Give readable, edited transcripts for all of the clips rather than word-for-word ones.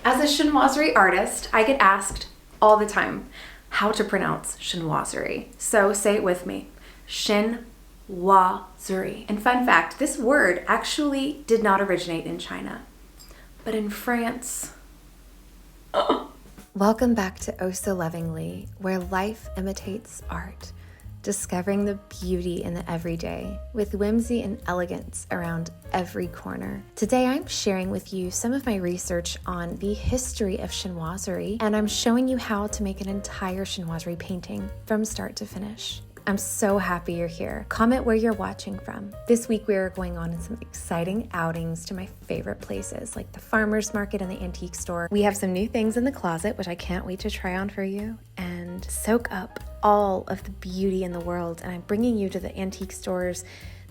As a chinoiserie artist, I get asked all the time how to pronounce chinoiserie. So say it with me, shin-waa-zuh-ree. And fun fact, this word actually did not originate in China, but in France. Welcome back to Oh So Lovingly, where life imitates art, discovering the beauty in the everyday with whimsy and elegance around every corner. Today I'm sharing with you some of my research on the history of chinoiserie, and I'm showing you how to make an entire chinoiserie painting from start to finish. I'm so happy you're here. Comment where you're watching from. This week we are going on some exciting outings to my favorite places like the farmer's market and the antique store. We have some new things in the closet, which I can't wait to try on for you and soak up all of the beauty in the world. And I'm bringing you to the antique stores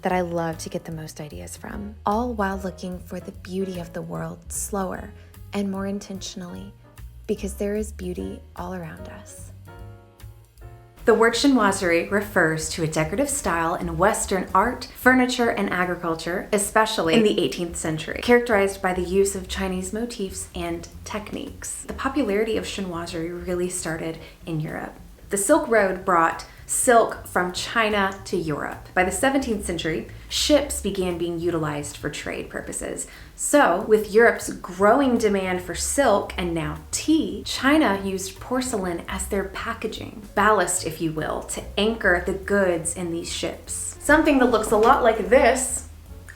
that I love to get the most ideas from, all while looking for the beauty of the world slower and more intentionally, because there is beauty all around us. The word chinoiserie refers to a decorative style in Western art, furniture, and agriculture, especially in the 18th century, characterized by the use of Chinese motifs and techniques. The popularity of chinoiserie really started in Europe. The Silk Road brought silk from China to Europe. By the 17th century, ships began being utilized for trade purposes. So, with Europe's growing demand for silk and now tea, China used porcelain as their packaging, ballast if you will, to anchor the goods in these ships. Something that looks a lot like this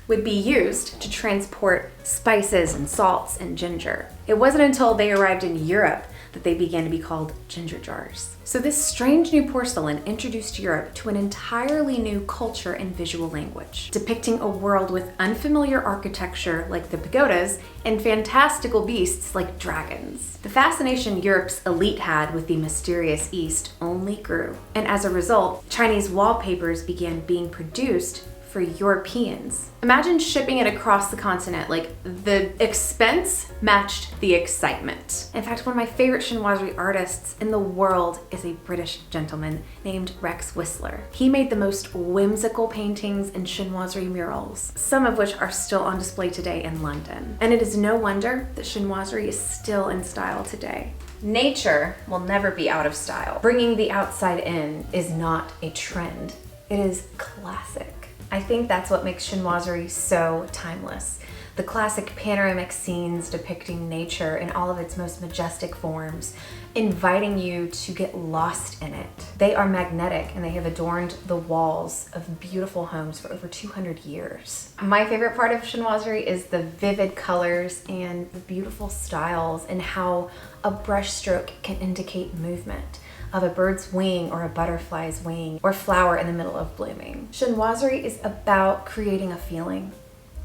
would be used to transport spices and salts and ginger. It wasn't until they arrived in Europe that they began to be called ginger jars. So this strange new porcelain introduced Europe to an entirely new culture and visual language, depicting a world with unfamiliar architecture like the pagodas and fantastical beasts like dragons. The fascination Europe's elite had with the mysterious East only grew, and as a result, Chinese wallpapers began being produced for Europeans. Imagine shipping it across the continent. Like, the expense matched the excitement. In fact, one of my favorite chinoiserie artists in the world is a British gentleman named Rex Whistler. He made the most whimsical paintings and chinoiserie murals, some of which are still on display today in London. And it is no wonder that chinoiserie is still in style today. Nature will never be out of style. Bringing the outside in is not a trend. It is classic. I think that's what makes chinoiserie so timeless. The classic panoramic scenes depicting nature in all of its most majestic forms, inviting you to get lost in it. They are magnetic and they have adorned the walls of beautiful homes for over 200 years. My favorite part of chinoiserie is the vivid colors and the beautiful styles and how a brushstroke can indicate movement of a bird's wing or a butterfly's wing or flower in the middle of blooming. Chinoiserie is about creating a feeling.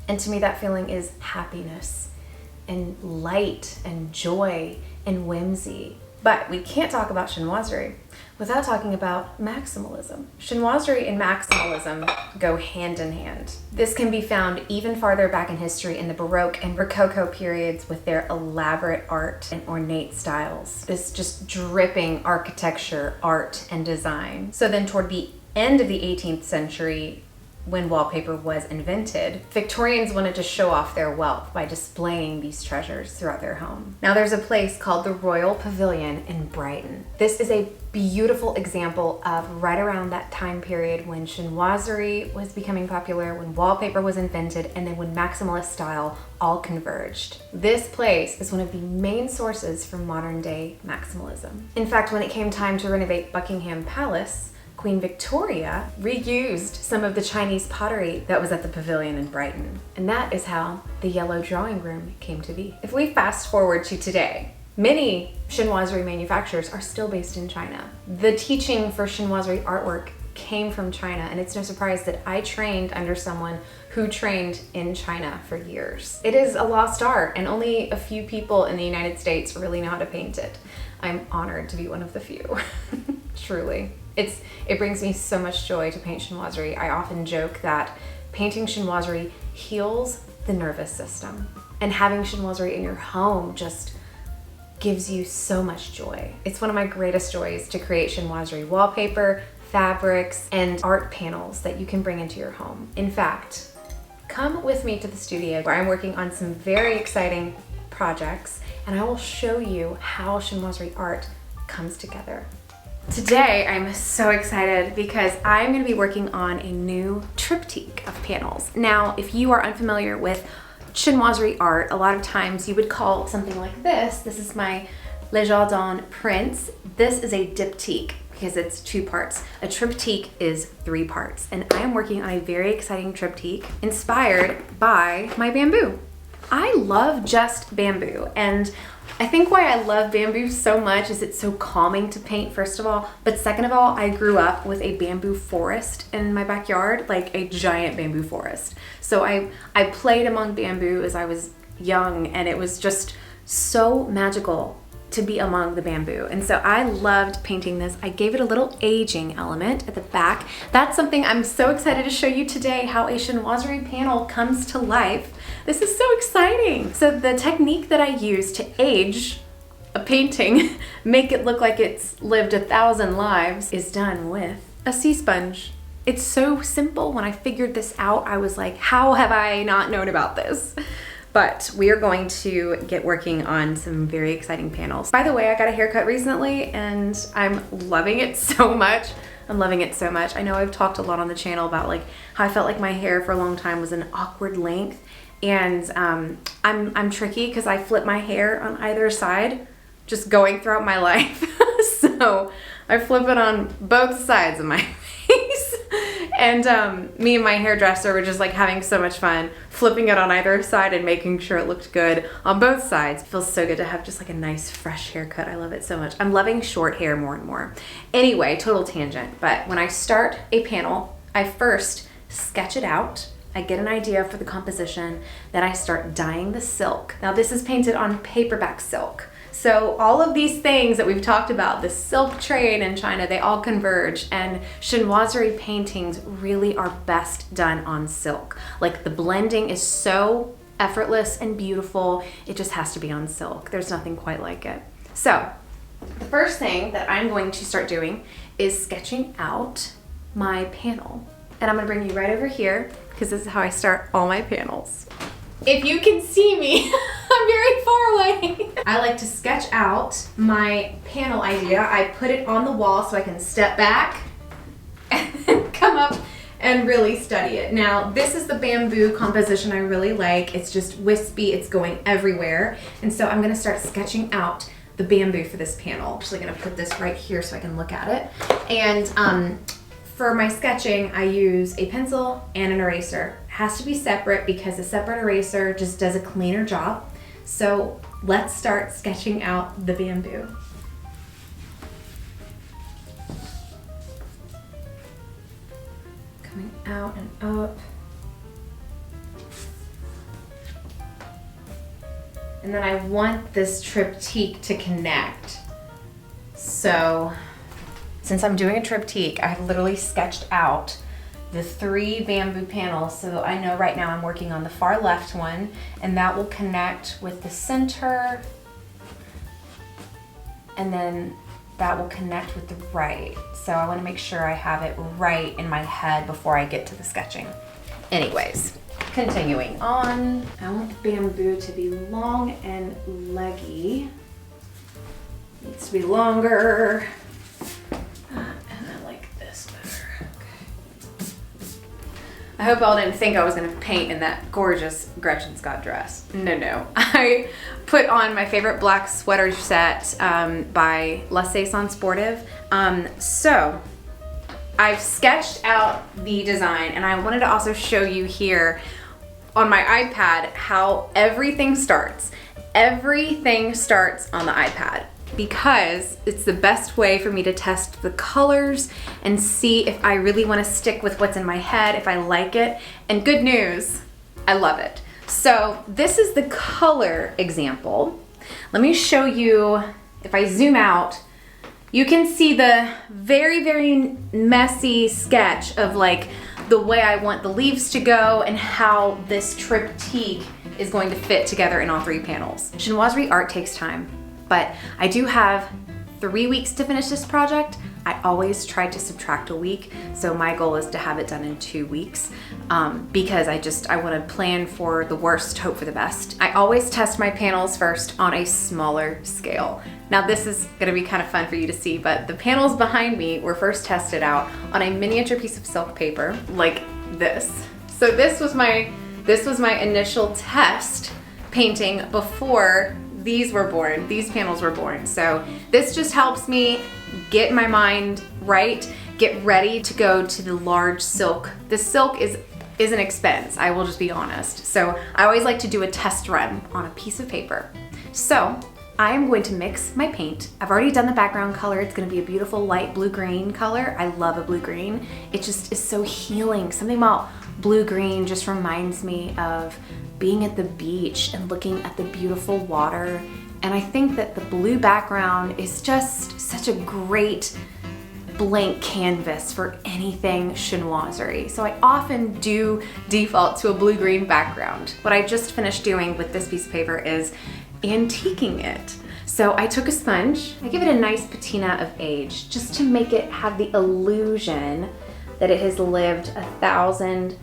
And to me, that feeling is happiness and light and joy and whimsy. But we can't talk about chinoiserie without talking about maximalism. Chinoiserie and maximalism go hand in hand. This can be found even farther back in history in the Baroque and Rococo periods with their elaborate art and ornate styles. This just dripping architecture, art, and design. So then toward the end of the 18th century, when wallpaper was invented, Victorians wanted to show off their wealth by displaying these treasures throughout their home. Now there's a place called the Royal Pavilion in Brighton. This is a beautiful example of right around that time period when chinoiserie was becoming popular, when wallpaper was invented, and then when maximalist style all converged. This place is one of the main sources for modern day maximalism. In fact, when it came time to renovate Buckingham Palace, Queen Victoria reused some of the Chinese pottery that was at the pavilion in Brighton. And that is how the yellow drawing room came to be. If we fast forward to today, many chinoiserie manufacturers are still based in China. The teaching for chinoiserie artwork came from China, and it's no surprise that I trained under someone who trained in China for years. It is a lost art, and only a few people in the United States really know how to paint it. I'm honored to be one of the few, truly. It brings me so much joy to paint chinoiserie. I often joke that painting chinoiserie heals the nervous system, and having chinoiserie in your home just gives you so much joy. It's one of my greatest joys to create chinoiserie wallpaper, fabrics, and art panels that you can bring into your home. In fact, come with me to the studio where I'm working on some very exciting projects, and I will show you how chinoiserie art comes together. Today, I'm so excited because I'm going to be working on a new triptych of panels. Now, if you are unfamiliar with chinoiserie art, a lot of times you would call something like this. This is my Le Jardin prints. This is a diptyque because it's 2 parts. A triptych is 3 parts, and I am working on a very exciting triptych inspired by my bamboo. I love just bamboo, and I think why I love bamboo so much is it's so calming to paint, first of all, but second of all, I grew up with a bamboo forest in my backyard, like a giant bamboo forest. So I played among bamboo as I was young, and it was just so magical to be among the bamboo. And so I loved painting this. I gave it a little aging element at the back. That's something I'm so excited to show you today, how a chinoiserie panel comes to life. This is so exciting. So the technique that I use to age a painting, make it look like it's lived 1,000 lives, is done with a sea sponge. It's so simple. When I figured this out, I was like, how have I not known about this? But we are going to get working on some very exciting panels. By the way, I got a haircut recently and I'm loving it so much. I'm loving it so much. I know I've talked a lot on the channel about like how I felt like my hair for a long time was an awkward length, and I'm tricky because I flip my hair on either side just going throughout my life. So I flip it on both sides of my face. And me and my hairdresser were just like having so much fun flipping it on either side and making sure it looked good on both sides. It feels so good to have just like a nice fresh haircut. I love it so much. I'm loving short hair more and more. Anyway, total tangent, but when I start a panel, I first sketch it out. I get an idea for the composition, then I start dyeing the silk. Now this is painted on paperback silk. So all of these things that we've talked about, the silk trade in China, they all converge, and chinoiserie paintings really are best done on silk. Like the blending is so effortless and beautiful, it just has to be on silk. There's nothing quite like it. So the first thing that I'm going to start doing is sketching out my panel. And I'm gonna bring you right over here because this is how I start all my panels. If you can see me, I'm very far away. I like to sketch out my panel idea. I put it on the wall so I can step back and come up and really study it. Now, this is the bamboo composition I really like. It's just wispy, it's going everywhere. And so I'm gonna start sketching out the bamboo for this panel. I'm actually gonna put this right here so I can look at it. And for my sketching, I use a pencil and an eraser. It has to be separate because a separate eraser just does a cleaner job. So let's start sketching out the bamboo. Coming out and up. And then I want this triptych to connect. So since I'm doing a triptych, I've literally sketched out the 3 bamboo panels. So I know right now I'm working on the far left one, and that will connect with the center, and then that will connect with the right. So I want to make sure I have it right in my head before I get to the sketching. Anyways, continuing on. I want the bamboo to be long and leggy. Needs to be longer. I hope y'all didn't think I was gonna paint in that gorgeous Gretchen Scott dress. No. I put on my favorite black sweater set by 𝑐𝑷𝑬𝑵. So I've sketched out the design, and I wanted to also show you here on my iPad how everything starts. Everything starts on the iPad, because it's the best way for me to test the colors and see if I really want to stick with what's in my head, if I like it. And good news, I love it. So this is the color example. Let me show you, if I zoom out, you can see the very, very messy sketch of like the way I want the leaves to go and how this triptych is going to fit together in all 3 panels. Chinoiserie art takes time, but I do have 3 weeks to finish this project. I always try to subtract a week, so my goal is to have it done in 2 weeks because I want to plan for the worst, hope for the best. I always test my panels first on a smaller scale. Now this is going to be kind of fun for you to see, but the panels behind me were first tested out on a miniature piece of silk paper like this. So this was my initial test painting before these were born, these panels were born. So this just helps me get my mind right, get ready to go to the large silk. The silk is an expense, I will just be honest. So I always like to do a test run on a piece of paper. So I am going to mix my paint. I've already done the background color. It's gonna be a beautiful light blue-green color. I love a blue-green. It just is so healing. Something about blue-green just reminds me of being at the beach and looking at the beautiful water. And I think that the blue background is just such a great blank canvas for anything chinoiserie. So I often do default to a blue-green background. What I just finished doing with this piece of paper is antiquing it. So I took a sponge, I give it a nice patina of age just to make it have the illusion that it has lived 1,000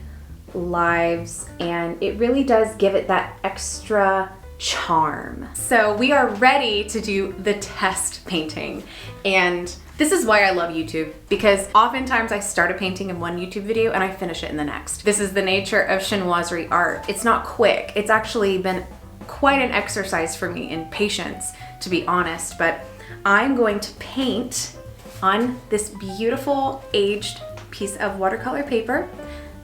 lives, and it really does give it that extra charm. So we are ready to do the test painting, and this is why I love YouTube, because oftentimes I start a painting in one YouTube video and I finish it in the next. This is the nature of chinoiserie art. It's not quick. It's actually been quite an exercise for me in patience, to be honest, but I'm going to paint on this beautiful aged piece of watercolor paper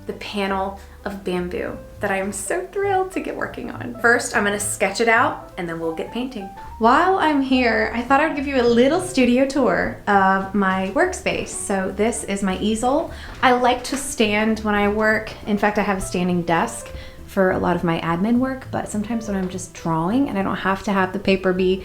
the panel of bamboo that I am so thrilled to get working on. First, I'm gonna sketch it out and then we'll get painting. While I'm here, I thought I'd give you a little studio tour of my workspace. So this is my easel. I like to stand when I work. In fact, I have a standing desk for a lot of my admin work, but sometimes when I'm just drawing and I don't have to have the paper be,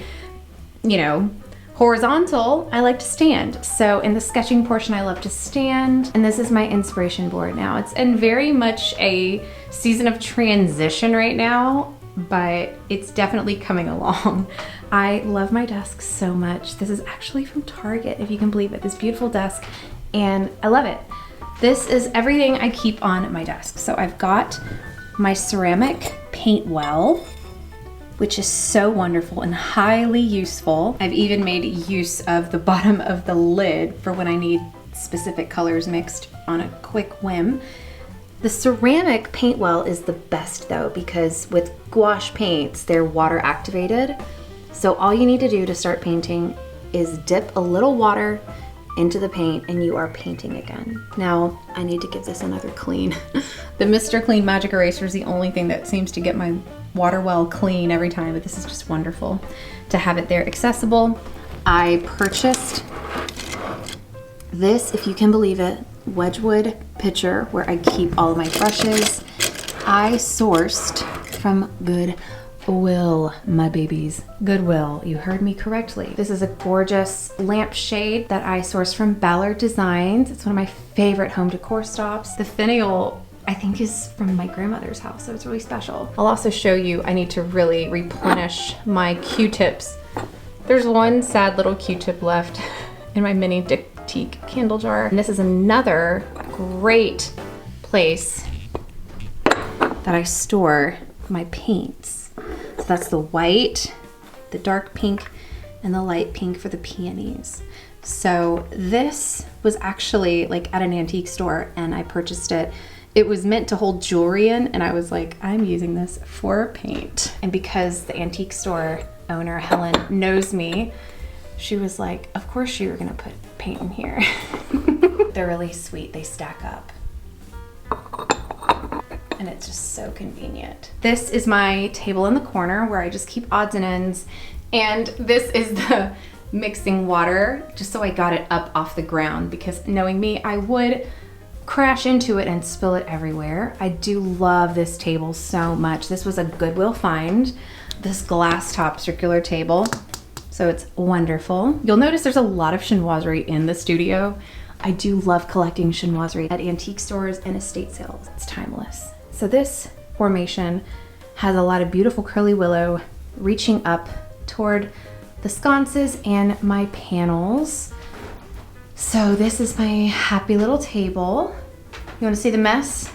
you know, horizontal, I like to stand. So in the sketching portion, I love to stand. And this is my inspiration board now. It's in very much a season of transition right now, but it's definitely coming along. I love my desk so much. This is actually from Target, if you can believe it, this beautiful desk, and I love it. This is everything I keep on my desk. So I've got my ceramic paint well, which is so wonderful and highly useful. I've even made use of the bottom of the lid for when I need specific colors mixed on a quick whim. The ceramic paint well is the best though, because with gouache paints, they're water activated. So all you need to do to start painting is dip a little water into the paint and you are painting again. Now, I need to give this another clean. The Mr. Clean Magic Eraser is the only thing that seems to get my water well clean every time, but this is just wonderful to have it there accessible. I purchased this, if you can believe it, Wedgwood pitcher where I keep all of my brushes. I sourced from Goodwill, my babies. Goodwill, you heard me correctly. This is a gorgeous lampshade that I sourced from Ballard Designs. It's one of my favorite home decor stops. The finial, I think, is from my grandmother's house, so it's really special. I'll also show you, I need to really replenish my Q-tips. There's one sad little Q-tip left in my mini Diptyque candle jar. And this is another great place that I store my paints. So that's the white, the dark pink, and the light pink for the peonies. So this was actually like at an antique store and I purchased it. It was meant to hold jewelry in, and I was like, I'm using this for paint. And because the antique store owner, Helen, knows me, she was like, of course you were gonna put paint in here. They're really sweet, they stack up. And it's just so convenient. This is my table in the corner where I just keep odds and ends. And this is the mixing water, just so I got it up off the ground, because knowing me, I would crash into it and spill it everywhere. I do love this table so much. This was a Goodwill find, this glass top circular table. So it's wonderful. You'll notice there's a lot of chinoiserie in the studio. I do love collecting chinoiserie at antique stores and estate sales. It's timeless. So this formation has a lot of beautiful curly willow reaching up toward the sconces and my panels. So this is my happy little table. You wanna see the mess?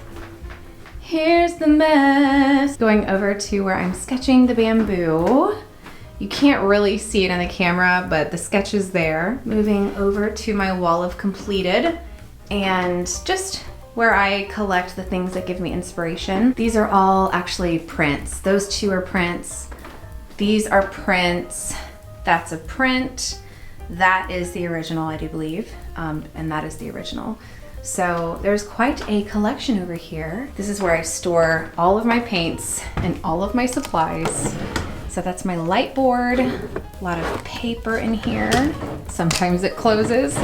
Here's the mess. Going over to where I'm sketching the bamboo. You can't really see it on the camera, but the sketch is there. Moving over to my wall of completed and just where I collect the things that give me inspiration. These are all actually prints. Those two are prints. These are prints. That's a print. That is the original, I do believe, and that is the original. So there's quite a collection over here. This is where I store all of my paints and all of my supplies. So that's my light board, a lot of paper in here. Sometimes it closes.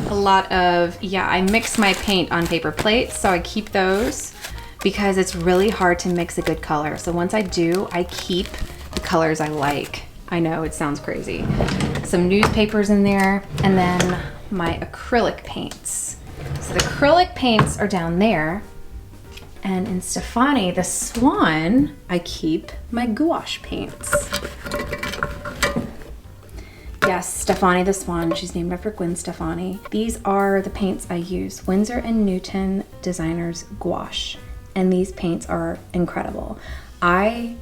A lot of, yeah, I mix my paint on paper plates, so I keep those because it's really hard to mix a good color. So once I do, I keep the colors I like. I know it sounds crazy. Some newspapers in there, and then my acrylic paints. So the acrylic paints are down there, and in Stefani, the swan, I keep my gouache paints. Yes, Stefani the swan, she's named after Gwen Stefani. These are the paints I use, Winsor & Newton Designers Gouache, and these paints are incredible. I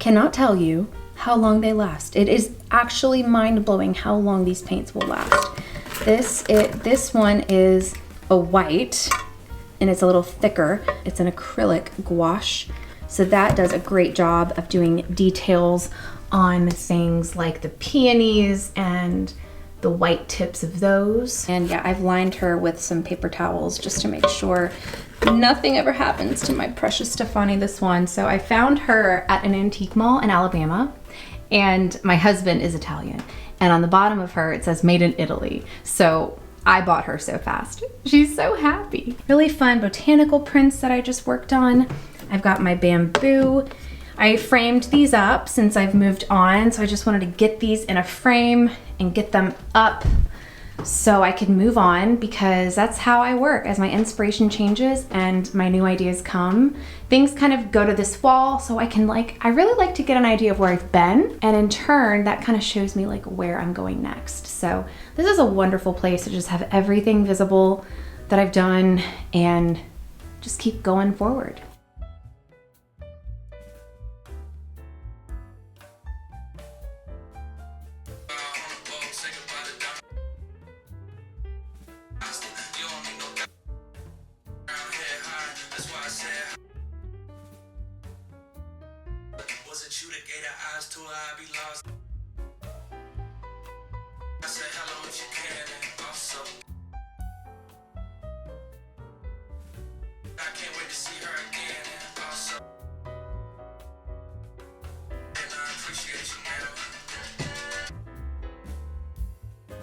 cannot tell you how long they last. It is actually mind-blowing how long these paints will last. This one is a white, and it's a little thicker. It's an acrylic gouache, so that does a great job of doing details on things like the peonies and the white tips of those. And yeah, I've lined her with some paper towels just to make sure nothing ever happens to my precious Stefani the swan. So I found her at an antique mall in Alabama, and my husband is Italian. And on the bottom of her, it says made in Italy. So I bought her so fast. She's so happy. Really fun botanical prints that I just worked on. I've got my bamboo. I framed these up since I've moved on, so I just wanted to get these in a frame and get them up so I could move on, because that's how I work. As my inspiration changes and my new ideas come, things kind of go to this wall, so I can I really like to get an idea of where I've been, and in turn that kind of shows me where I'm going next. So this is a wonderful place to just have everything visible that I've done and just keep going forward.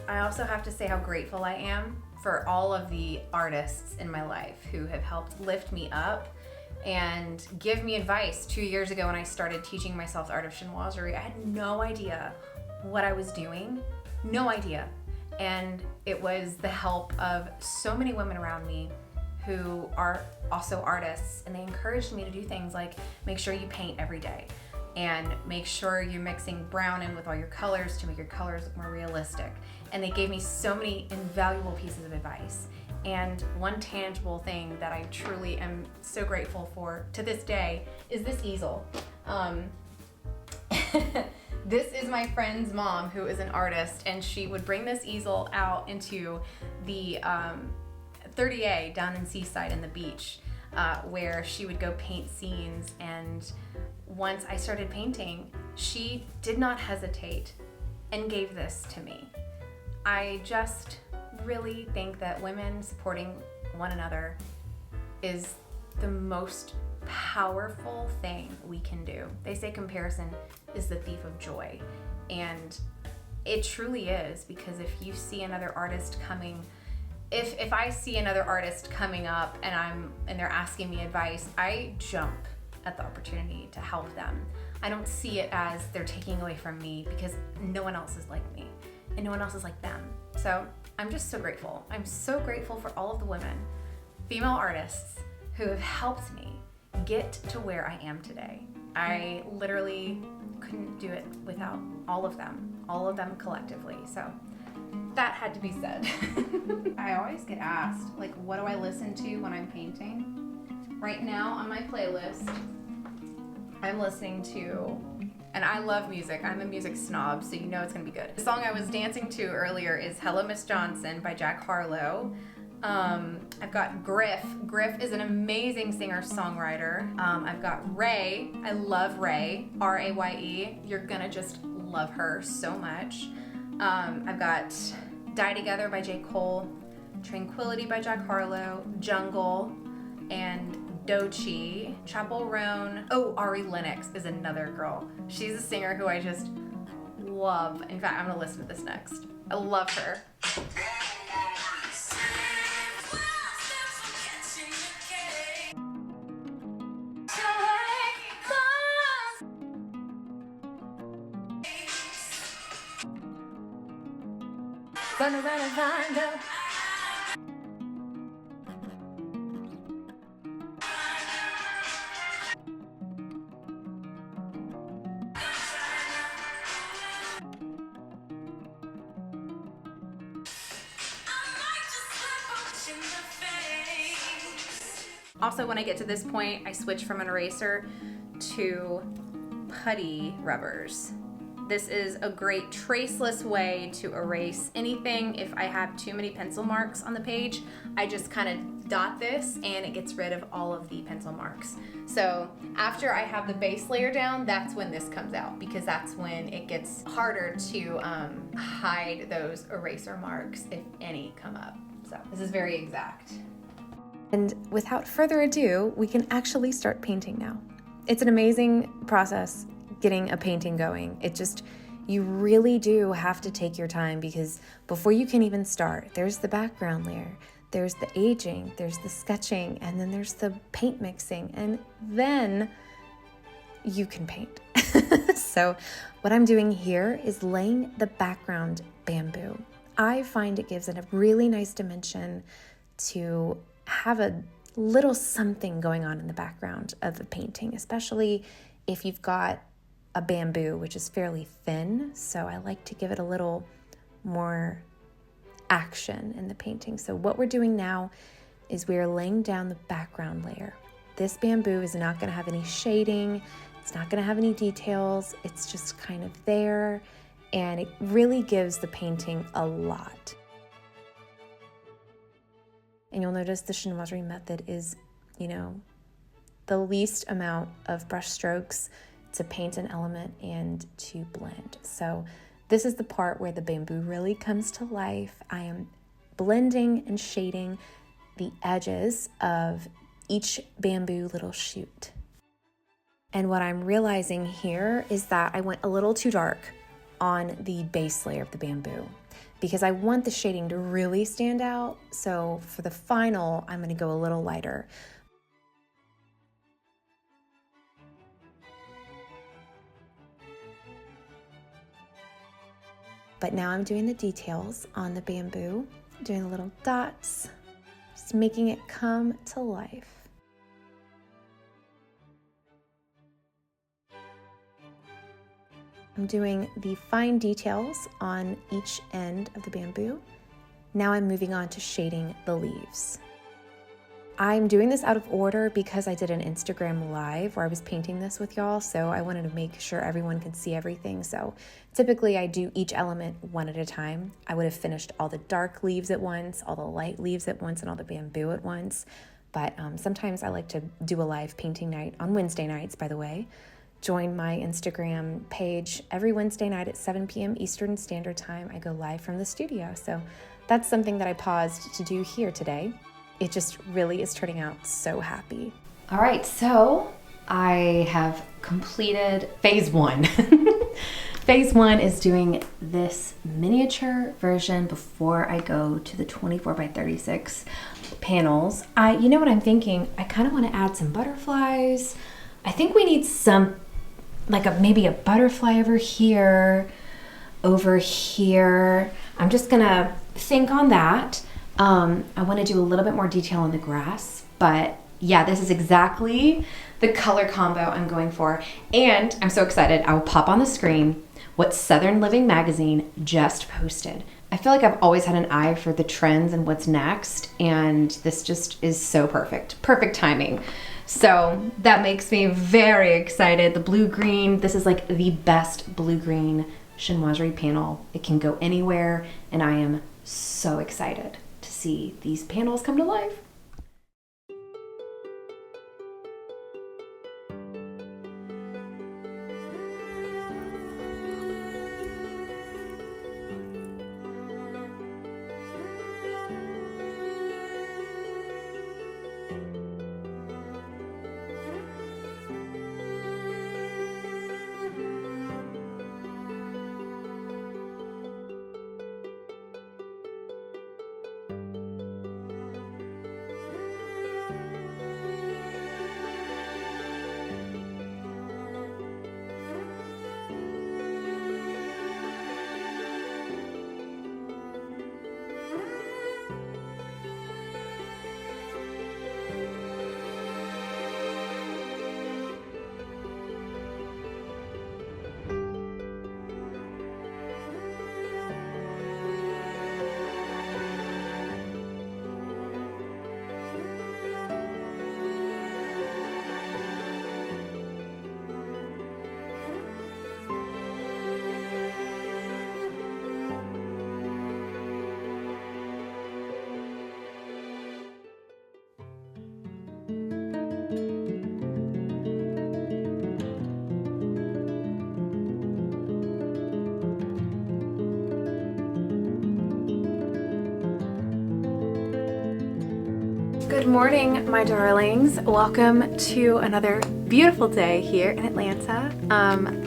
I also have to say how grateful I am for all of the artists in my life who have helped lift me up and give me advice. 2 years ago when I started teaching myself the art of chinoiserie, I had no idea what I was doing, no idea. And it was the help of so many women around me who are also artists, and they encouraged me to do things like make sure you paint every day and make sure you're mixing brown in with all your colors to make your colors look more realistic. And they gave me so many invaluable pieces of advice. And one tangible thing that I truly am so grateful for to this day is this easel. This is my friend's mom, who is an artist, and she would bring this easel out into the 30A down in Seaside in the beach, where she would go paint scenes. And once I started painting, she did not hesitate and gave this to me. I just really think that women supporting one another is the most powerful thing we can do. They say comparison is the thief of joy, and it truly is, because if you see another artist coming, if I see another artist coming up and they're asking me advice, I jump at the opportunity to help them. I don't see it as they're taking away from me, because no one else is like me and no one else is like them. So I'm just so grateful. I'm so grateful for all of the women, female artists, who have helped me get to where I am today. I literally couldn't do it without all of them collectively. So that had to be said. I always get asked, like, what do I listen to when I'm painting? Right now on my playlist, I'm listening to, and I love music. I'm a music snob, so you know it's gonna be good. The song I was dancing to earlier is Hello Miss Johnson by Jack Harlow. I've got Griff. Griff is an amazing singer-songwriter. I've got Raye. I love Raye, R-A-Y-E. You're gonna just love her so much. I've got Die Together by J. Cole, Tranquility by Jack Harlow, Jungle, and Doechii, Chapel Roan. Oh, Ari Lennox is another girl. She's a singer who I just love. In fact, I'm gonna listen to this next. I love her. Run around and find out. Also, when I get to this point, I switch from an eraser to putty rubbers. This is a great traceless way to erase anything. If I have too many pencil marks on the page, I just kind of dot this and it gets rid of all of the pencil marks. So after I have the base layer down, that's when this comes out, because that's when it gets harder to hide those eraser marks, if any come up. So this is very exact. And without further ado, we can actually start painting now. It's an amazing process getting a painting going. You really do have to take your time, because before you can even start, there's the background layer, there's the aging, there's the sketching, and then there's the paint mixing, and then you can paint. So what I'm doing here is laying the background bamboo. I find it gives it a really nice dimension to have a little something going on in the background of the painting, especially if you've got a bamboo, which is fairly thin. So I like to give it a little more action in the painting. So what we're doing now is we are laying down the background layer. This bamboo is not going to have any shading. It's not going to have any details. It's just kind of there, and it really gives the painting a lot. And you'll notice the Chinoiserie method is, the least amount of brush strokes to paint an element and to blend. So this is the part where the bamboo really comes to life. I am blending and shading the edges of each bamboo little shoot. And what I'm realizing here is that I went a little too dark on the base layer of the bamboo, because I want the shading to really stand out. So for the final, I'm going to go a little lighter. But now I'm doing the details on the bamboo, doing the little dots, just making it come to life. I'm doing the fine details on each end of the bamboo. Now I'm moving on to shading the leaves. I'm doing this out of order because I did an Instagram live where I was painting this with y'all, so I wanted to make sure everyone could see everything. So typically I do each element one at a time. I would have finished all the dark leaves at once, all the light leaves at once, and all the bamboo at once. But sometimes I like to do a live painting night on Wednesday nights, by the way. Join my Instagram page every Wednesday night at 7 p.m. Eastern Standard Time. I go live from the studio. So that's something that I paused to do here today. It just really is turning out so happy. All right, so I have completed phase one. Phase one is doing this miniature version before I go to the 24 by 36 panels. You know what I'm thinking? I kind of want to add some butterflies. I think we need some, maybe a butterfly over here. I'm just gonna think on that. I want to do a little bit more detail on the grass, but yeah, this is exactly the color combo I'm going for. And I'm so excited. I will pop on the screen what Southern Living magazine just posted. I feel like I've always had an eye for the trends and what's next, and this just is so perfect. Perfect timing. So that makes me very excited. The blue-green, this is like the best blue-green chinoiserie panel. It can go anywhere, and I am so excited to see these panels come to life. Good morning, my darlings. Welcome to another beautiful day here in Atlanta.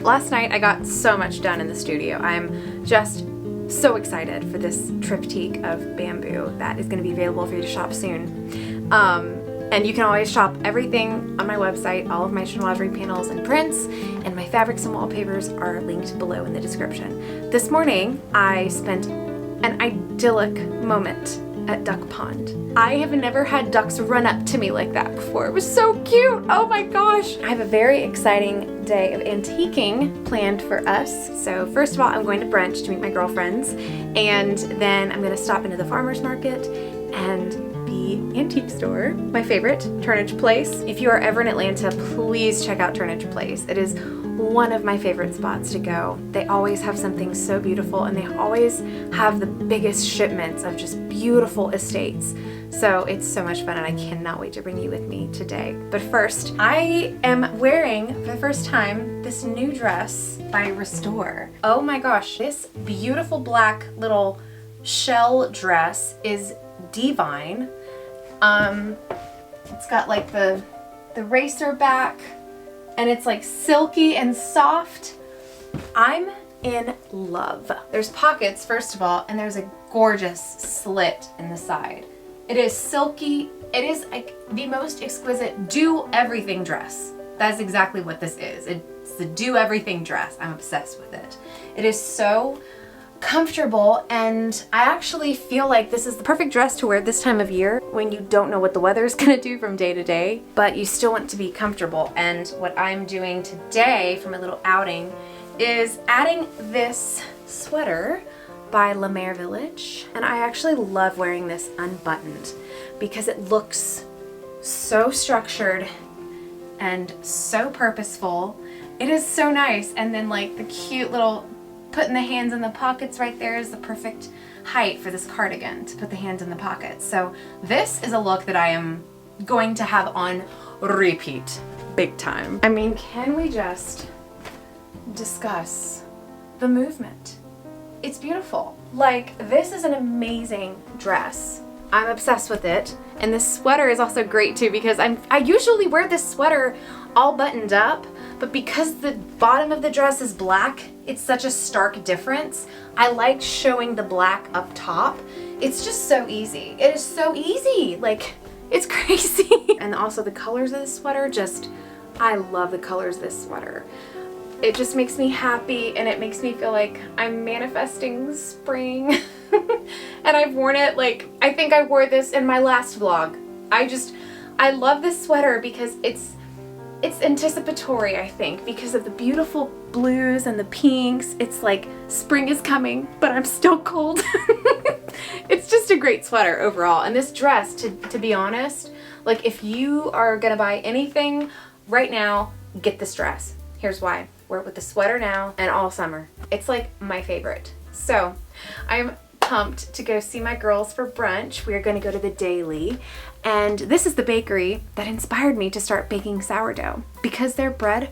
Last night I got so much done in the studio. I'm just so excited for this triptych of bamboo that is going to be available for you to shop soon. And you can always shop everything on my website. All of my chinoiserie panels and prints and my fabrics and wallpapers are linked below in the description. This morning I spent an idyllic moment at Duck Pond. I have never had ducks run up to me like that before. It was so cute. Oh my gosh. I have a very exciting day of antiquing planned for us. So first of all, I'm going to brunch to meet my girlfriends, and then I'm going to stop into the farmer's market and the antique store, my favorite, Turnage Place. If you are ever in Atlanta, please check out Turnage Place. It is one of my favorite spots to go. They always have something so beautiful, and they always have the biggest shipments of just beautiful estates. So it's so much fun, and I cannot wait to bring you with me today. But first, I am wearing for the first time this new dress by Restore. Oh my gosh, this beautiful black little shell dress is divine. It's got like the racer back, and it's like silky and soft. I'm in love. There's pockets, first of all, and there's a gorgeous slit in the side. It is silky. It is like the most exquisite do everything dress. That's exactly what this is. It's the do everything dress. I'm obsessed with it. It is so comfortable, and I actually feel like this is the perfect dress to wear this time of year when you don't know what the weather is going to do from day to day, but you still want to be comfortable. And what I'm doing today for my little outing is adding this sweater by La Mer Village, and I actually love wearing this unbuttoned because it looks so structured and so purposeful. It is so nice, and then like the cute little putting the hands in the pockets right there is the perfect height for this cardigan, to put the hands in the pockets. So this is a look that I am going to have on repeat big time. I mean, can we just discuss the movement? It's beautiful. Like, this is an amazing dress. I'm obsessed with it. And this sweater is also great too, because I usually wear this sweater all buttoned up, but because the bottom of the dress is black, it's such a stark difference. I like showing the black up top. It's just so easy. It is so easy. Like, it's crazy. And also the colors of this sweater, I love the colors of this sweater. It just makes me happy, and it makes me feel like I'm manifesting spring. And I've worn it, like, I think I wore this in my last vlog. I love this sweater because It's anticipatory, I think, because of the beautiful blues and the pinks. It's like spring is coming, but I'm still cold. It's just a great sweater overall. And this dress, to be honest, like if you are gonna buy anything right now, get this dress. Here's why. Wear it with the sweater now and all summer. It's like my favorite. So I'm pumped to go see my girls for brunch. We are going to go to the Daily, and this is the bakery that inspired me to start baking sourdough because their bread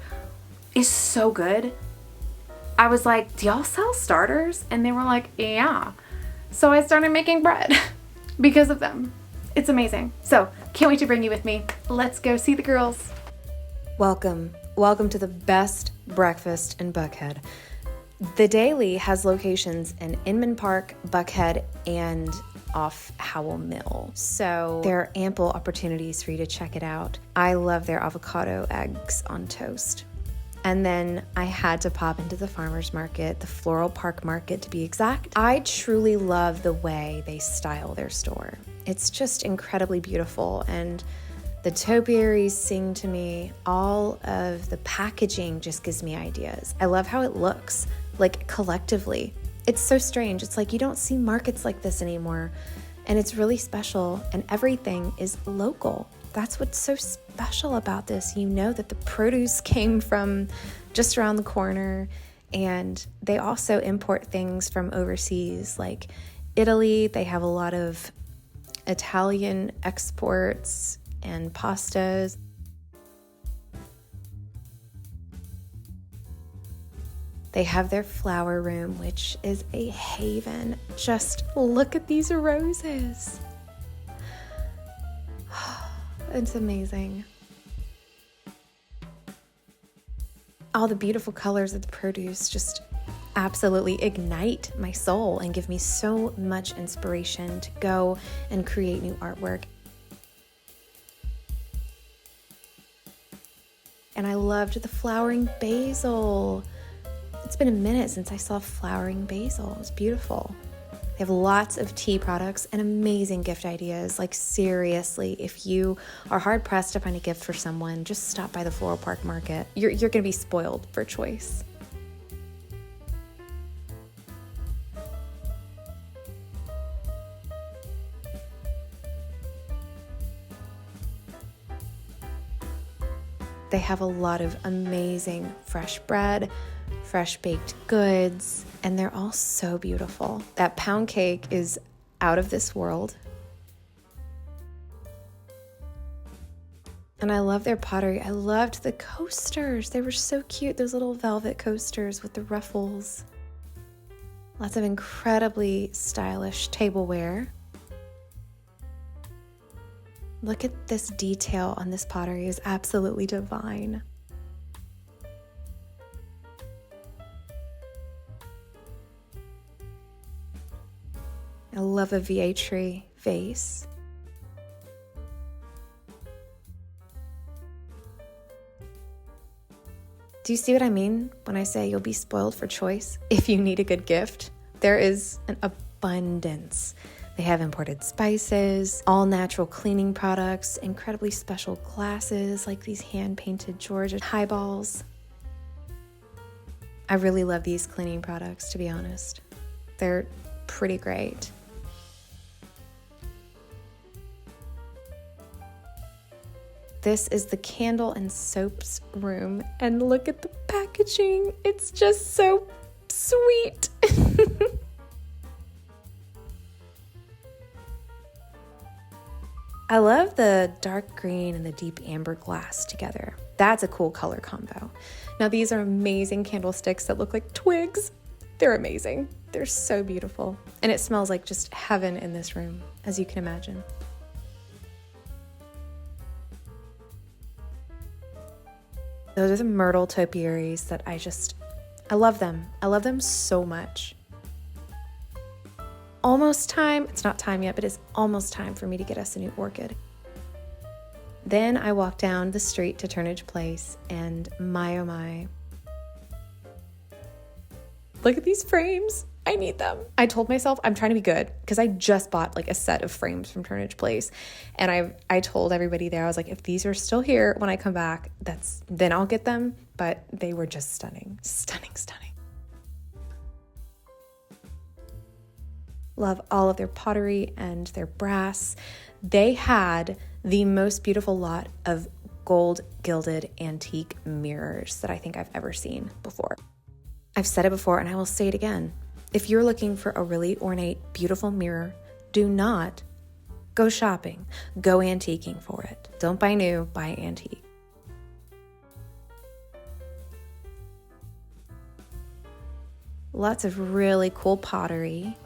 is so good. I was like, do y'all sell starters? And they were like, yeah. So I started making bread because of them. It's amazing. So can't wait to bring you with me. Let's go see the girls. Welcome to the best breakfast in Buckhead. The Daily has locations in Inman Park, Buckhead, and off Howell Mill. So there are ample opportunities for you to check it out. I love their avocado eggs on toast. And then I had to pop into the farmer's market, the Floral Park Market to be exact. I truly love the way they style their store. It's just incredibly beautiful, and the topiaries sing to me. All of the packaging just gives me ideas. I love how it looks, like collectively. It's so strange. It's like you don't see markets like this anymore, and it's really special, and everything is local. That's what's so special about this. You know that the produce came from just around the corner, and they also import things from overseas, like Italy. They have a lot of Italian exports and pastas. They have their flower room, which is a haven. Just look at these roses. It's amazing. All the beautiful colors of the produce just absolutely ignite my soul and give me so much inspiration to go and create new artwork. And I loved the flowering basil. It's been a minute since I saw flowering basil. It was beautiful. They have lots of tea products and amazing gift ideas. Like seriously, if you are hard pressed to find a gift for someone, just stop by the Floral Park Market. You're going to be spoiled for choice. They have a lot of amazing fresh bread, fresh baked goods, and they're all so beautiful. That pound cake is out of this world. And I love their pottery. I loved the coasters. They were so cute, those little velvet coasters with the ruffles. Lots of incredibly stylish tableware. Look at this detail on this pottery. Is absolutely divine. I love a 𝑫𝑬𝑗�ّ� vase. Do you see what I mean when I say you'll be spoiled for choice if you need a good gift? There is an abundance. They have imported spices, all natural cleaning products, incredibly special glasses like these hand-painted Georgia highballs. I really love these cleaning products, to be honest. They're pretty great. This is the candle and soaps room, and look at the packaging. It's just so sweet. I love the dark green and the deep amber glass together. That's a cool color combo. Now these are amazing candlesticks that look like twigs. They're amazing. They're so beautiful. And it smells like just heaven in this room, as you can imagine. Those are the myrtle topiaries that I love them. I love them so much. Almost time. It's not time yet, but it's almost time for me to get us a new orchid. Then I walk down the street to Turnage Place, and my oh my. Look at these frames. I need them. I told myself I'm trying to be good because I just bought like a set of frames from Turnage Place. And I told everybody there, I was like, if these are still here when I come back, then I'll get them. But they were just stunning, stunning, stunning. Love all of their pottery and their brass. They had the most beautiful lot of gold gilded antique mirrors that I think I've ever seen before. I've said it before and I will say it again. If you're looking for a really ornate, beautiful mirror, do not go shopping. Go antiquing for it. Don't buy new, buy antique. Lots of really cool pottery.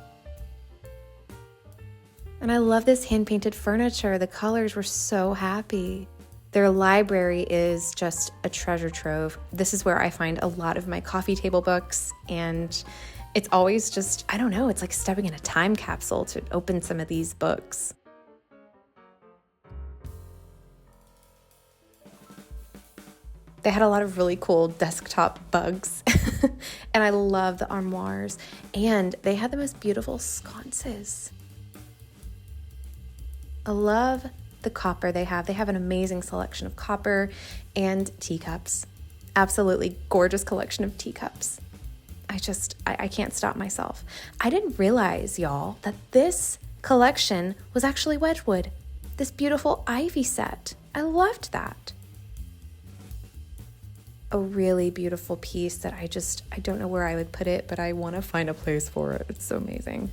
And I love this hand-painted furniture. The colors were so happy. Their library is just a treasure trove. This is where I find a lot of my coffee table books, and it's always just, I don't know, it's like stepping in a time capsule to open some of these books. They had a lot of really cool desktop bugs, and I love the armoires, and they had the most beautiful sconces. I love the copper they have. They have an amazing selection of copper and teacups. Absolutely gorgeous collection of teacups. I can't stop myself. I didn't realize, y'all, that this collection was actually Wedgwood. This beautiful ivy set. I loved that. A really beautiful piece that I don't know where I would put it, but I want to find a place for it. It's so amazing.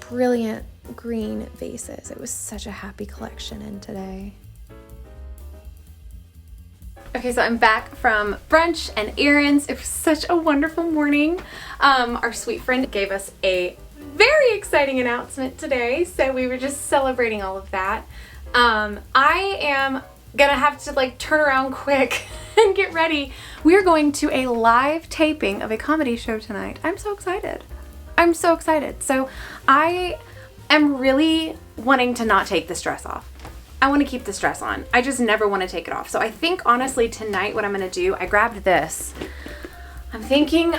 Brilliant green vases. It was such a happy collection in today. Okay, so I'm back from brunch and errands. It was such a wonderful morning. Our sweet friend gave us a very exciting announcement today, so we were just celebrating all of that. I am gonna have to turn around quick and get ready. We're going to a live taping of a comedy show tonight. I'm so excited. So I am really wanting to not take this dress off. I want to keep this dress on. I just never want to take it off. So I think honestly tonight what I'm going to do, I grabbed this. I'm thinking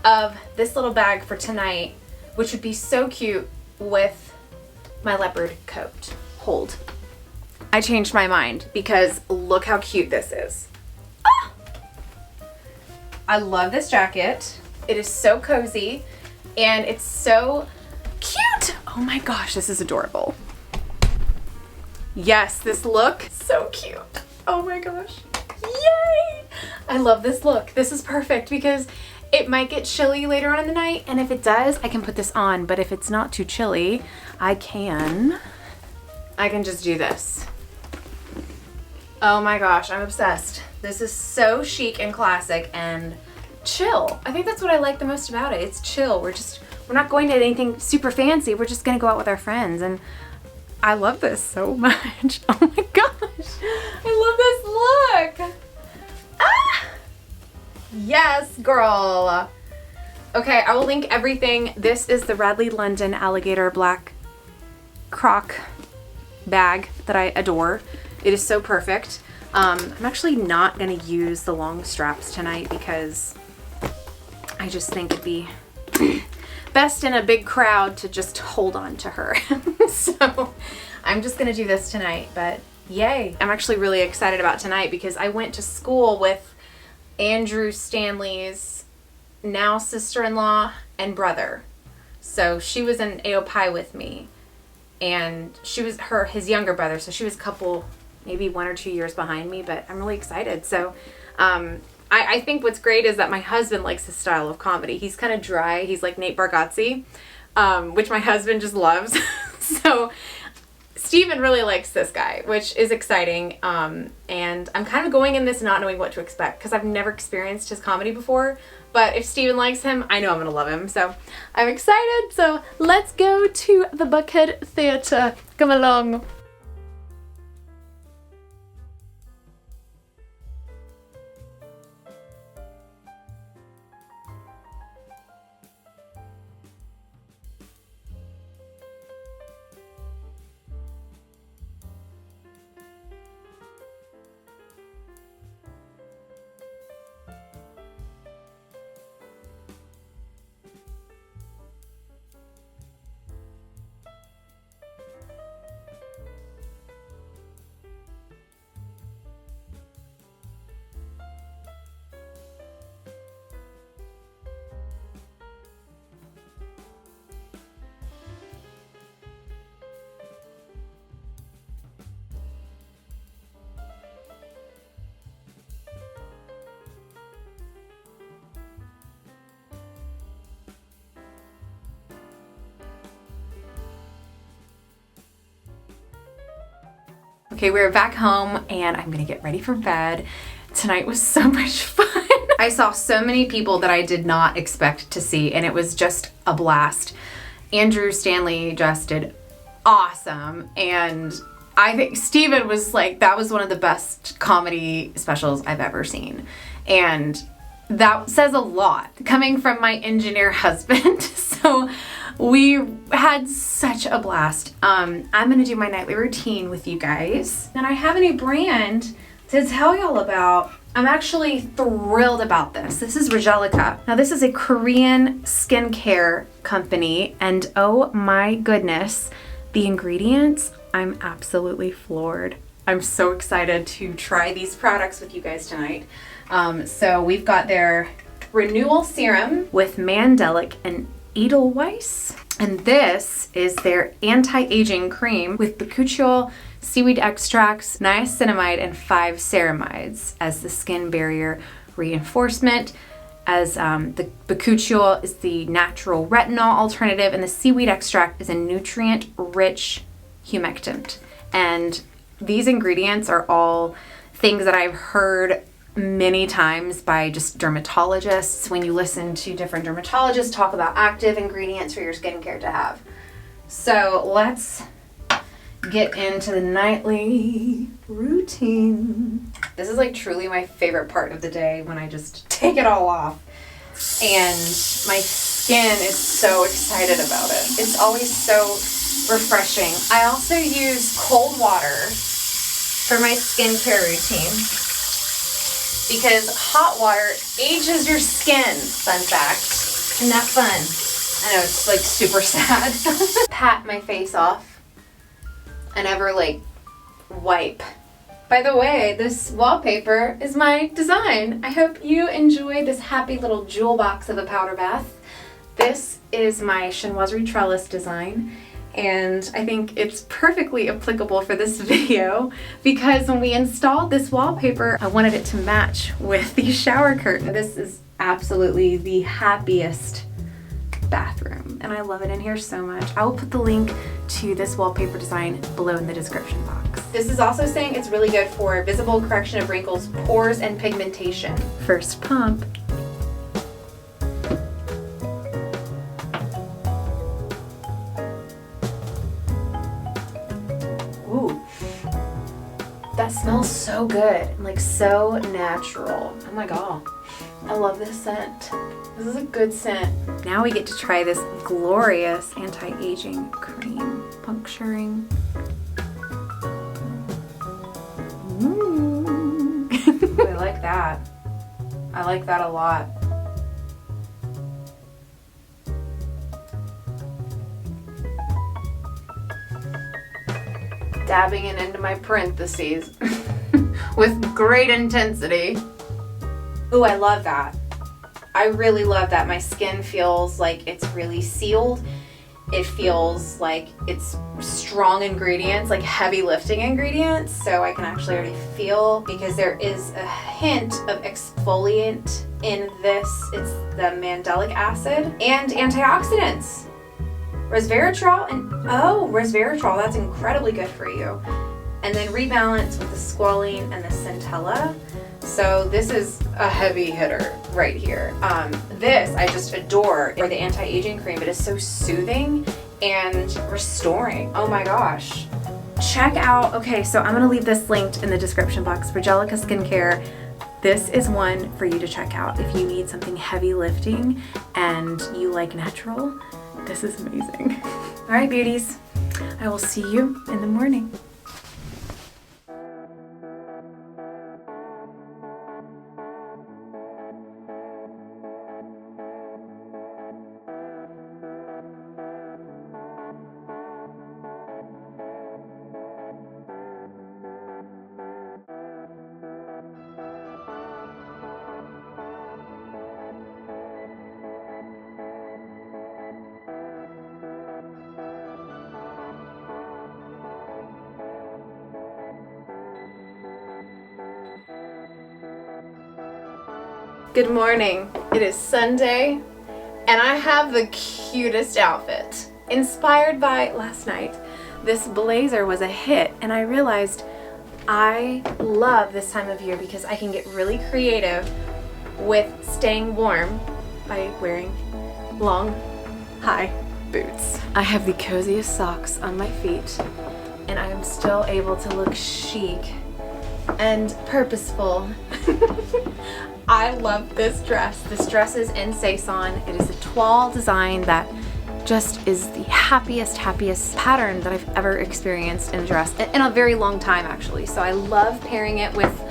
of this little bag for tonight, which would be so cute with my leopard coat. Hold. I changed my mind because look how cute this is. Ah! I love this jacket. It is so cozy. And it's so cute. Oh my gosh, this is adorable. Yes, this look, so cute. Oh my gosh, yay. I love this look. This is perfect because it might get chilly later on in the night. And if it does, I can put this on. But if it's not too chilly, I can just do this. Oh my gosh, I'm obsessed. This is so chic and classic and chill. I think that's what I like the most about it. It's chill. We're not going to anything super fancy. We're just gonna go out with our friends, and I love this so much. Oh my gosh, I love this look. Ah! Yes, girl. Okay, I will link everything. This is the Radley London alligator black croc bag that I adore. It is so perfect. I'm actually not gonna use the long straps tonight because I just think it'd be best in a big crowd to just hold on to her. So I'm just gonna do this tonight, but yay. I'm actually really excited about tonight because I went to school with Andrew Stanley's now sister-in-law and brother. So she was in AOPI with me, and she was his younger brother, so she was a couple, maybe 1 or 2 years behind me, but I'm really excited. So I think what's great is that my husband likes his style of comedy. He's kind of dry. He's like Nate Bargatze, which my husband just loves. So Steven really likes this guy, which is exciting. And I'm kind of going in this not knowing what to expect because I've never experienced his comedy before. But if Steven likes him, I know I'm going to love him. So I'm excited. So let's go to the Buckhead Theatre. Come along. Okay, we're back home and I'm gonna get ready for bed. Tonight was so much fun. I saw so many people that I did not expect to see, and it was just a blast. Andrew Stanley just did awesome, and I think Steven was like, that was one of the best comedy specials I've ever seen. And that says a lot coming from my engineer husband. So we had such a blast. I'm gonna do my nightly routine with you guys. And I have a new brand to tell y'all about. I'm actually thrilled about this. This is Angelica. Now this is a Korean skincare company, and oh my goodness, the ingredients, I'm absolutely floored. I'm so excited to try these products with you guys tonight. So we've got their Renewal Serum with Mandelic and Edelweiss. And this is their anti-aging cream with bakuchiol, seaweed extracts, niacinamide, and 5 ceramides as the skin barrier reinforcement. As the bakuchiol is the natural retinol alternative, and the seaweed extract is a nutrient-rich humectant. And these ingredients are all things that I've heard many times by just dermatologists when you listen to different dermatologists talk about active ingredients for your skincare to have. So let's get into the nightly routine. This is like truly my favorite part of the day, when I just take it all off and my skin is so excited about it. It's always so refreshing. I also use cold water for my skincare routine because hot water ages your skin. Fun fact. Isn't that fun? I know, it's like super sad. Pat my face off and ever like wipe. By the way, this wallpaper is my design. I hope you enjoy this happy little jewel box of a powder bath. This is my Chinoiserie trellis design, and I think it's perfectly applicable for this video because when we installed this wallpaper, I wanted it to match with the shower curtain. This is absolutely the happiest bathroom, and I love it in here so much. I will put the link to this wallpaper design below in the description box. This is also saying it's really good for visible correction of wrinkles, pores, and pigmentation. First pump. Ooh, that smells so good and like so natural. Oh my god, I love this scent. This is a good scent. Now we get to try this glorious anti-aging cream. Puncturing. I like that. I like that a lot. Dabbing it into my parentheses with great intensity. Ooh, I love that. I really love that. My skin feels like it's really sealed. It feels like it's strong ingredients, like heavy lifting ingredients. So I can actually already feel, because there is a hint of exfoliant in this. It's the mandelic acid and antioxidants. Resveratrol resveratrol, that's incredibly good for you. And then rebalance with the squalene and the centella. So this is a heavy hitter right here. This I just adore for the anti-aging cream. It is so soothing and restoring. Oh my gosh. Check out, okay, so I'm gonna leave this linked in the description box for Angelica Skincare. This is one for you to check out if you need something heavy lifting and you like natural. This is amazing. All right, beauties, I will see you in the morning. Good morning. It is Sunday, and I have the cutest outfit. Inspired by last night, this blazer was a hit, and I realized I love this time of year because I can get really creative with staying warm by wearing long, high boots. I have the coziest socks on my feet, and I am still able to look chic and purposeful. I love this dress. This dress is in Saison. It is a toile design that just is the happiest pattern that I've ever experienced in a dress in a very long time, actually. So I love pairing it with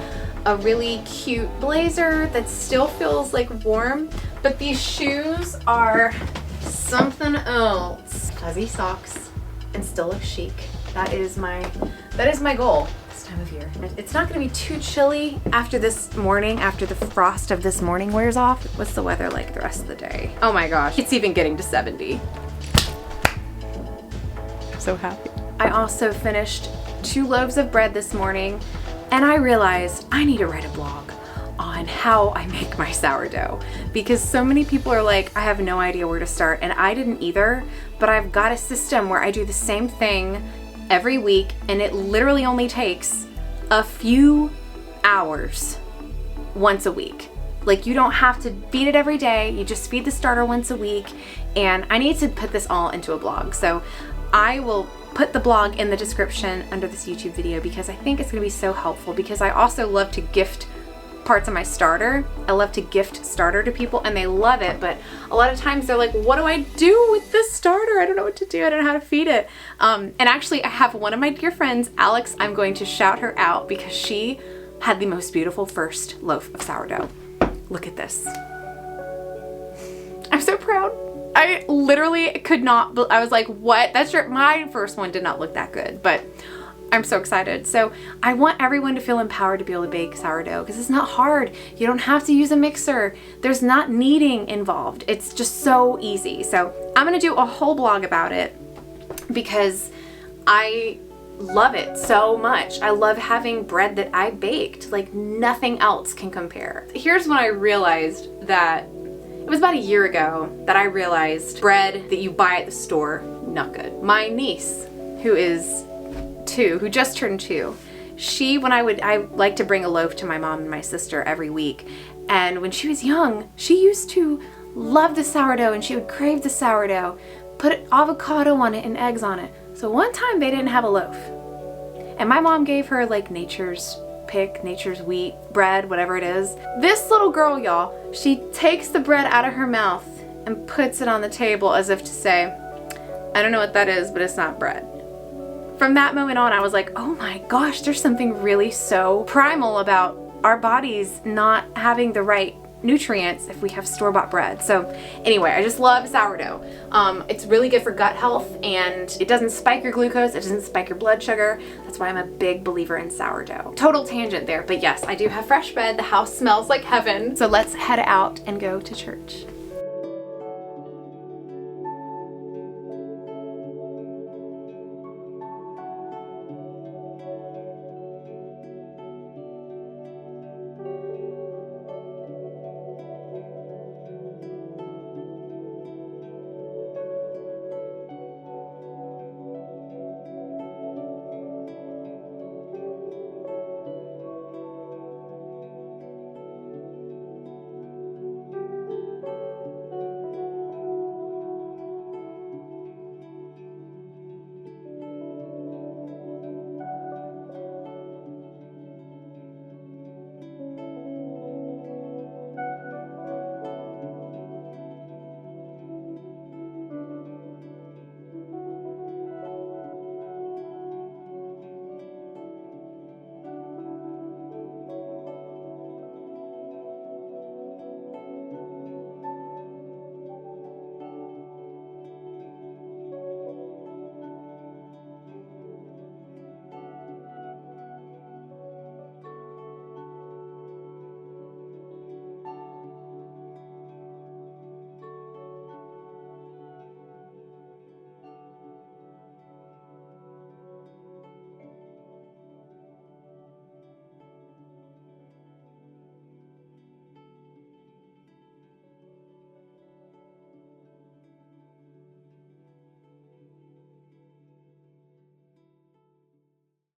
a really cute blazer that still feels like warm, but these shoes are something else. Fuzzy socks and still look chic. That is my goal this time of year. It's not going to be too chilly after this morning, after the frost of this morning wears off. What's the weather like the rest of the day? Oh my gosh, it's even getting to 70. So happy. I also finished 2 loaves of bread this morning, and I realized I need to write a blog on how I make my sourdough, because so many people are like, I have no idea where to start, and I didn't either, but I've got a system where I do the same thing every week, and it literally only takes a few hours once a week. Like, you don't have to feed it every day, you just feed the starter once a week, and I need to put this all into a blog. So I will put the blog in the description under this YouTube video because I think it's going to be so helpful, because I also love to gift parts of my starter. I love to gift starter to people and they love it, but a lot of times they're like, what do I do with this starter? I don't know what to do. I don't know how to feed it. And actually I have one of my dear friends, Alex, I'm going to shout her out because she had the most beautiful first loaf of sourdough. Look at this. I'm so proud. I literally could not, I was like, what? My first one did not look that good, but I'm so excited. So I want everyone to feel empowered to be able to bake sourdough because it's not hard. You don't have to use a mixer. There's not kneading involved. It's just so easy. So I'm gonna do a whole blog about it because I love it so much. I love having bread that I baked. Like, nothing else can compare. Here's when I realized that it was about a year ago that I realized bread that you buy at the store, not good. My niece, who is 2, who just turned 2, I like to bring a loaf to my mom and my sister every week. And when she was young, she used to love the sourdough and she would crave the sourdough, put avocado on it and eggs on it. So one time they didn't have a loaf. And my mom gave her like Nature's Pick, Nature's Wheat bread, whatever it is. This little girl, y'all, she takes the bread out of her mouth and puts it on the table as if to say, I don't know what that is, but it's not bread. From that moment on, I was like, oh my gosh, there's something really so primal about our bodies not having the right nutrients if we have store-bought bread. So anyway, I just love sourdough. It's really good for gut health and it doesn't spike your glucose, it doesn't spike your blood sugar. That's why I'm a big believer in sourdough. Total tangent there, but yes, I do have fresh bread. The house smells like heaven. So let's head out and go to church.